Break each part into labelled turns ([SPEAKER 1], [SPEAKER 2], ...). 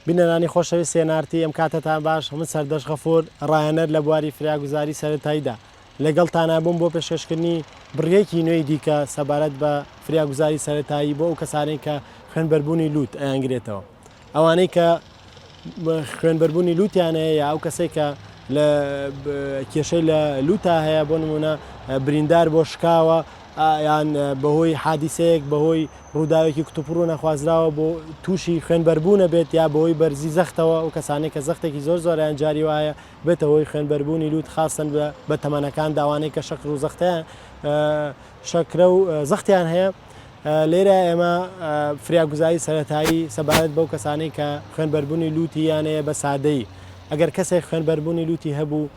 [SPEAKER 1] بینەرانی خۆشەویست سێنارتی ئەم کاتتان باش من سەردەش غەفور ڕایەنەر لە بواری فراگوزاری سەرەتاییدا لەگەڵتانە بووم بۆ پێشکەشکردنی بڕیەکی نوێی دیکە سەبارەت بە فراگوزاری سەرەتایی بۆ ئەو کەسانەی کە خوێنبەربوونی لووت ئەیانگرێتەوە ئەوانەی کە خوێنبەربوونی لووتیان هەیە یا ئەو کەسێک کە لە کێشەی لە لووتا هەیە بۆ نمونە بریندار بۆ شکاوە یان بەهۆی حادیسەیەک بەهۆی ڕووداوێکی کتوپڕ و نەخوازراوە بۆ تووشی خوێنبەربوونە بێت یا بەهۆی بەرزی زەختەوە و کەسانێک کە زەختێکی زۆر زۆریان جاری وایە بێتەوەی خوێنبەربوونی لووت خاستن بە تەمەنەکان داوانەی کە شەکر و زەختیان شەکرە و زەختیان هەیە لێرە ئێمە فراگوزاری سەرەتایی سەبارەت بەو کەسانەی کە خوێنبەربوونی لووتی یانەیە بە سادەیی ئەگەر کەسێک خوێنبەربوونی لووتی هەبوو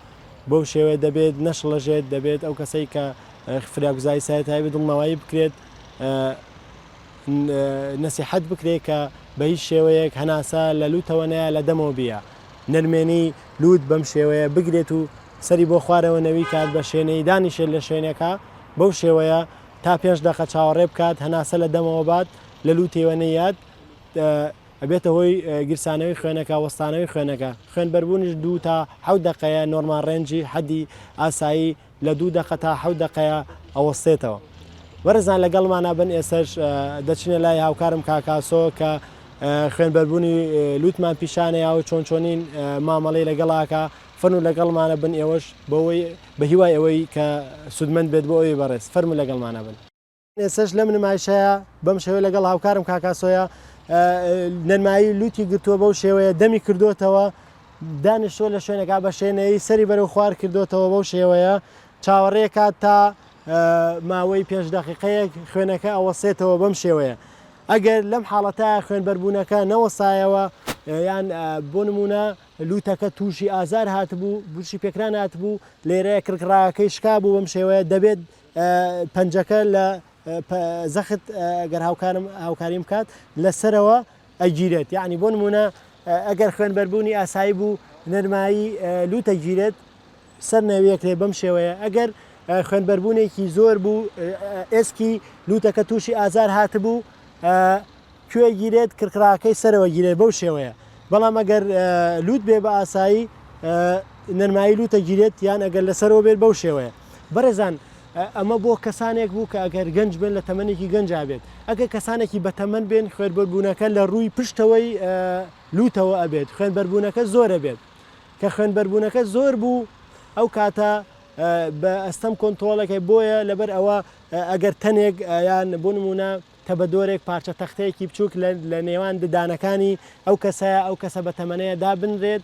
[SPEAKER 1] بەو شێوەیە دەبێت نەشڵەژێت دەبێت ئەو کەسەی کە فراگوزاری سەرەتایی بدڵمەوەی بکرێت نەسیحەت بکرێت کە بە هیچ شێوەیەک هەناسە لە لووتەوە نەیە لە دەمەوە بیە نەرمێنی لووت بەم شێوەیە بگرێت و سەری بۆ خوارەوە نەوی کات بە شوێنەی دانیشێت لە شوێنەکە بەو شێوەیە تا 5 دقە چاوەڕێ بکات هەناسە لە دەمەوە بات لە لووتێوە نەیات ئەبێتە هۆی گرسانەوەی خوێنەکە وەستانەوەی خوێنەکە خوێنبەربوونیش 2 تا 7 دقەیە نۆرمال ڕێنجی حەدی ئاسایی لە 2 دقە تا 7 دقەیە ئەوەستێتەوە وەرزان لەگەڵمانە بن ئێسش دەچنە لای هاوکارم کاکاسۆ کە خوێنبەربوونی لووتمان پیشانەیە و چۆن چۆنین مامەڵەی لەگەڵاکە فەرن و لەگەڵمانە بن ئێوەش بەوەی بە هیوای ئەوەی کە سودمەند بێت بۆ ئەوەی بەڕێز فەرمو لەگەڵمانە بن ئێسش لەم نمایشەیە بەم شێوەیە لەگەڵ هاوکارم کاکاسۆیە نەرمایی لووتی گرتووە بەو شێوەیە دەمی کردوتەوە دانیشتۆ لە شوێنەکە بە شوێنەی سەری بەرەو خوار کردوتەوە بەو شێوەیە چاوەڕێکات تا ماوەی 5 دقیقەیەک خوێنەکە ئەوەسێتەوە بەم شێوەیە ئەگەر لەم حاڵەتە خوێنبەربوونەکە نەوەسایەوە یان بۆ نمونە لووتەکە تووشی ئازار هاتبوو بوشی پێکران هاتبوو لێرەیە کرکڕاکەی شکا بوو بەم شێوەیە دەبێت پەنجەکە لە زەخت گەر هاوکاریم کات لەسەرەوە ئەگیرێت یعنی بۆ نمونە ئەگەر خوێنبەربوونی ئاسایی بوو نەرمایی لووتە گیرێت سەر نەویەکرێ بەم شێوەیە ئەگەر خوێنبەربوونێکی زۆر بوو ئێسکی لووتەکە تووشی ئازار هاتبوو کوێ گیرێت کرکڕاکەی سەرەوە گیرێت بەو شێوەیە بەڵام ئەگەر لووت بێ بە ئاسایی نەرمایی لووتە گیرێت یان ئەگەر لەسەرەوە بێت بەو شێوەیە بەڕێزان ئەمە بۆ کەسانێک بوو کە ئەگەر گەنج بێن لە تەمەنێکی گەنجا بێت ئەگەر کەسانێکی بە تەمەن بێن خوێنبەربوونەکە لە ڕووی پشتەوەی لووتەوە ئەبێت خوێنبەربوونەکە زۆرە بێت کە خوێنبەربوونەکە زۆر بوو ئەو کاتە بە ئەستەم کۆنتترۆلەکەی بۆیە لەبەر ئەوە ئەگەر تەنێک یان بۆ نمونە تەبەدۆرێک پارچە تەختەیەکی بچووک لە نێوان ددانەکانی ئەو کەسەیە ئەو کەسە بە تەمەنەیە دابنرێت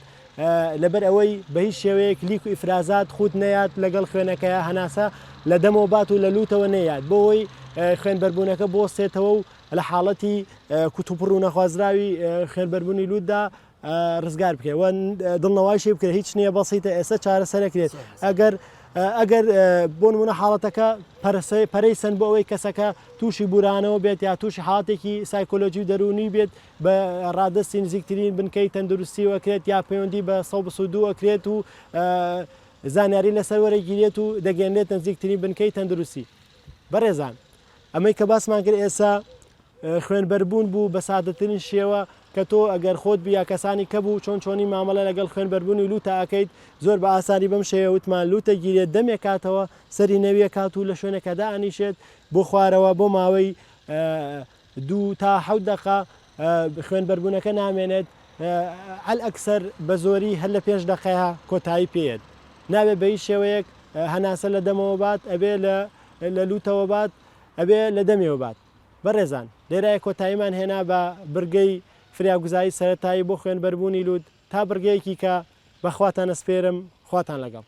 [SPEAKER 1] لەبەر ئەوەی بە هیچ شێوەیەک لیک و ئیفرازات خوت نەیات لەگەڵ خوێنەکەیە هەناسە لە دەمەوە بات و لە لووتەوە نەیات بۆەوەی خوێنبەربوونەکە بۆستێتەوە و لە حاڵەتی کوتوپڕ و نەخوازراوی خوێنبەربوونی لووتدا ڕزگار بکەوە دڵنەواشی بکرێت هیچ نییە بەسیتە ئێستا چارەسەرەکرێت ئەگەر بۆ نمونە حاڵەتەکە پەرەی سند بۆ ئەوەی کەسەکە تووشی بورانەوە بێت یا تووشی حڵاتێکی سایکۆلۆژی و دەرونی بێت بە ڕادستی نزیکترین بنکەی تەندروستی وەکرێت یا پەیوەندی بە 122 ئەکرێت و زانیاری لەسەر وەرەگیرێت و دەگەێنێت نزیکترین بنکەی تەندروستی بەڕێزان ئەمەی کە باسمان کرد ئێستا خوێنبەربوون بوو بە سادەترین شێوە کە تۆ ئەگەر خۆت بیا کەسانی کەبوو چۆن چۆنی مامەڵە لەگەڵ خوێنبەربوونی لووتە ئەکەیت زۆر بە ئاسانی بەم شێوە وتمان لووتە گیرێت دەمێک کاتەوە سەری نەویە کات و لە شوێنەکەدا ئەنیشێت بۆ خوارەوە بۆ ماوەی 2 تا 7 دقە خوێنبەربوونەکە نامێنێت هەل ئەکسەر بە زۆری هەر لە 5 دقەیە کۆتایی پێێت نابێت بە هیچ شێوەیەک هەناسە لە دەمەوە بات ئەبێ لە لووتەوە بات ئەبێ لە دەمێوە بات بەڕێزان لێرای کۆتاییمان هێنا بە برگەی فراگوزاری سەرەتایی بۆ خوێنبەربوونی لووت تا برگەیەکی کە بەخواتان ئەسپێرم خواتان لەگەڵ